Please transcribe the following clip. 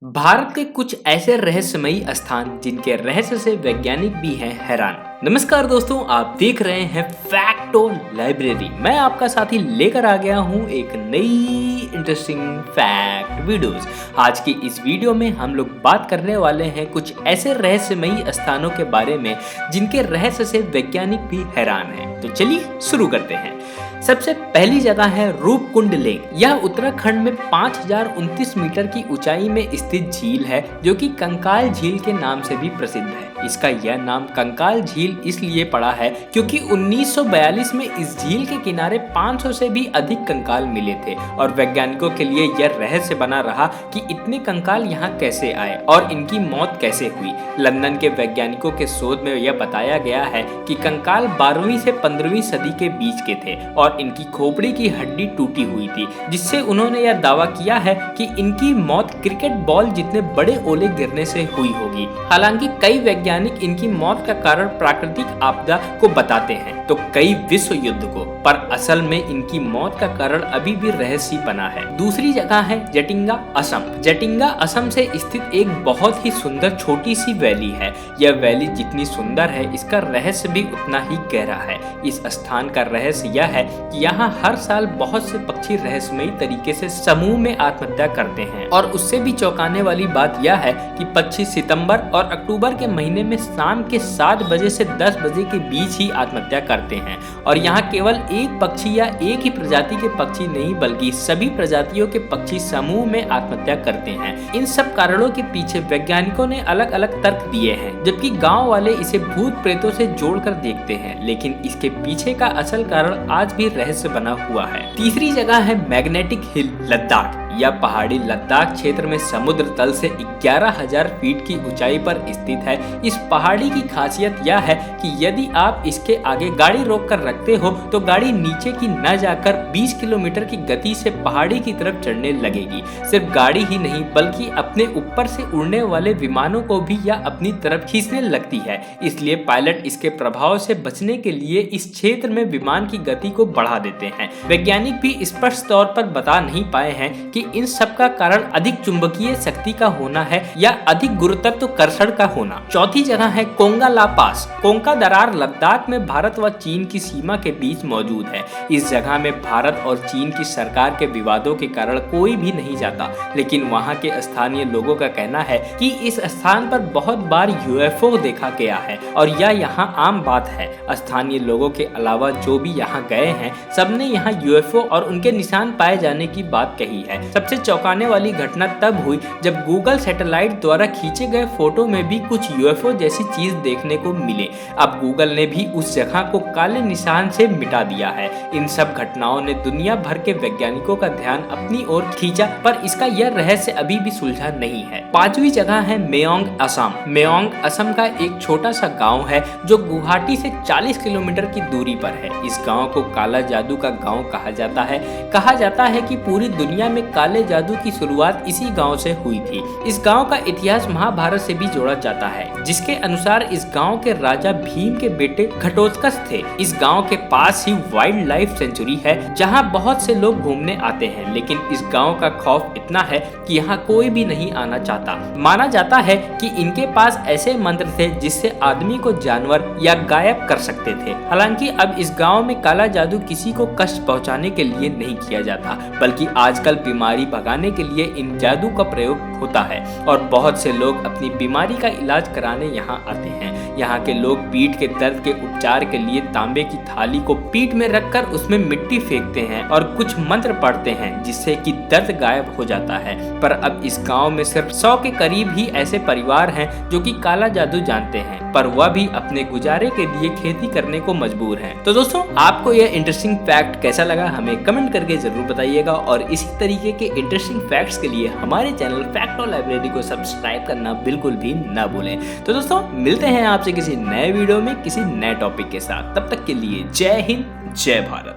भारत के कुछ ऐसे रहस्यमयी स्थान जिनके रहस्य से वैज्ञानिक भी हैं हैरान। नमस्कार दोस्तों, आप देख रहे हैं फैक्टो लाइब्रेरी। मैं आपका साथी लेकर आ गया हूं एक नई इंटरेस्टिंग फैक्ट वीडियोस। आज की इस वीडियो में हम लोग बात करने वाले हैं कुछ ऐसे रहस्यमयी स्थानों के बारे में जिनके रहस्य से वैज्ञानिक भी हैरान हैं। तो चलिए शुरू करते हैं। सबसे पहली जगह है रूपकुंड लेक। यह उत्तराखंड में 5029 मीटर की ऊंचाई में स्थित झील है जो कि कंकाल झील के नाम से भी प्रसिद्ध है। इसका यह नाम कंकाल झील इसलिए पड़ा है क्योंकि 1942 में इस झील के किनारे 500 से भी अधिक कंकाल मिले थे और वैज्ञानिकों के लिए यह रहस्य बना रहा कि इतने कंकाल यहाँ कैसे आए और इनकी मौत कैसे हुई। लंदन के वैज्ञानिकों के शोध में यह बताया गया है कि कंकाल 12वीं से 15वीं सदी के बीच के थे और इनकी खोपड़ी की हड्डी टूटी हुई थी, जिससे उन्होंने यह दावा किया है कि इनकी मौत क्रिकेट बॉल जितने बड़े ओले गिरने से हुई होगी। हालांकि कई वैज्ञानिक इनकी मौत का कारण प्राकृतिक आपदा को बताते हैं तो कई विश्व युद्ध को, पर असल में इनकी मौत का कारण अभी भी रहस्य बना है। दूसरी जगह है जटिंगा असम। जटिंगा असम से स्थित एक बहुत ही सुंदर छोटी सी वैली है। यह वैली जितनी सुंदर है इसका रहस्य भी उतना ही गहरा है। इस स्थान का रहस्य यह है कि यहाँ हर साल बहुत से पक्षी रहस्यमयी तरीके से समूह में आत्महत्या करते हैं और उससे भी चौंकाने वाली बात यह है कि पक्षी सितंबर और अक्टूबर के महीने में शाम के 7 बजे से 10 बजे के बीच ही आत्महत्या करते हैं। और यहाँ केवल एक पक्षी या एक ही प्रजाति के पक्षी नहीं बल्कि सभी प्रजातियों के पक्षी समूह में आत्महत्या करते हैं। इन सब कारणों के पीछे वैज्ञानिकों ने अलग अलग तर्क दिए हैं, जबकि गाँव वाले इसे भूत प्रेतों से जोड़कर देखते हैं, लेकिन इसके पीछे का असल कारण आज भी रहस्य बना हुआ है। तीसरी जगह है मैग्नेटिक हिल लद्दाख। यह पहाड़ी लद्दाख क्षेत्र में समुद्र तल से 11,000 फीट की ऊंचाई पर स्थित है। इस पहाड़ी की खासियत यह है कि यदि आप इसके आगे गाड़ी रोक कर रखते हो तो गाड़ी नीचे की न जाकर 20 किलोमीटर की गति से पहाड़ी की तरफ चढ़ने लगेगी। सिर्फ गाड़ी ही नहीं बल्कि अपने ऊपर से उड़ने वाले विमानों को भी यह अपनी तरफ खींचने लगती है। इसलिए पायलट इसके प्रभाव से बचने के लिए इस क्षेत्र में विमान की गति को बढ़ा देते हैं। वैज्ञानिक भी स्पष्ट तौर पर बता नहीं पाए हैं कि इन सब का कारण अधिक चुंबकीय शक्ति का होना है या अधिक गुरुत्व कर्षण का होना। चौथी जगह है कोंगा ला पास। कोंका दरार लद्दाख में भारत व चीन की सीमा के बीच मौजूद है। इस जगह में भारत और चीन की सरकार के विवादों के कारण कोई भी नहीं जाता, लेकिन वहां के स्थानीय लोगों का कहना है कि इस स्थान पर बहुत बार यूएफओ देखा गया है और यह यहाँ आम बात है। स्थानीय लोगों के अलावा जो भी यहाँ गए हैं सबने यहाँ यूएफओ और उनके निशान पाए जाने की बात कही है। सबसे चौंकाने वाली घटना तब हुई जब गूगल सैटेलाइट द्वारा खींचे गए फोटो में भी कुछ यूएफओ जैसी चीज देखने को मिले। अब गूगल ने भी उस जगह को काले निशान से मिटा दिया है। इन सब घटनाओं ने दुनिया भर के वैज्ञानिकों का ध्यान अपनी ओर खींचा, पर इसका यह रहस्य अभी भी सुलझा नहीं है। पांचवी जगह है मेओंग असम। मेओंग असम का एक छोटा सा गाँव है जो गुवाहाटी से 40 किलोमीटर की दूरी पर है। इस गाँव को काला जादू का गाँव कहा जाता है। कहा जाता है कि पूरी दुनिया में काले जादू की शुरुआत इसी गांव से हुई थी। इस गांव का इतिहास महाभारत से भी जोड़ा जाता है, जिसके अनुसार इस गांव के राजा भीम के बेटे घटोत्कच थे। इस गांव के पास ही वाइल्ड लाइफ सेंचुरी है जहां बहुत से लोग घूमने आते हैं, लेकिन इस गांव का खौफ इतना है कि यहाँ कोई भी नहीं आना चाहता। माना जाता है कि इनके पास ऐसे मंत्र थे जिससे आदमी को जानवर या गायब कर सकते थे। हालांकि अब इस गाँव में काला जादू किसी को कष्ट पहुँचाने के लिए नहीं किया जाता, बल्कि आजकल बीमारी भगाने के लिए इन जादू का प्रयोग होता है और बहुत से लोग अपनी बीमारी का इलाज कराने यहाँ आते हैं। यहाँ के लोग पीठ के दर्द के उपचार के लिए तांबे की थाली को पीठ में रखकर उसमें मिट्टी फेंकते हैं और कुछ मंत्र पढ़ते हैं जिससे कि दर्द गायब हो जाता है। पर अब इस गांव में सिर्फ 100 के करीब ही ऐसे परिवार हैं जो कि काला जादू जानते हैं, पर वह भी अपने गुजारे के लिए खेती करने को मजबूर हैं। तो दोस्तों, आपको यह इंटरेस्टिंग फैक्ट कैसा लगा हमें कमेंट करके जरूर बताइएगा और इसी तरीके के इंटरेस्टिंग फैक्ट्स के लिए हमारे चैनल फैक्टो लाइब्रेरी को सब्सक्राइब करना बिल्कुल भी ना भूलें। तो दोस्तों, मिलते हैं आपसे किसी नए वीडियो में किसी नए टॉपिक के साथ। तब तक के लिए जय हिंद, जय भारत।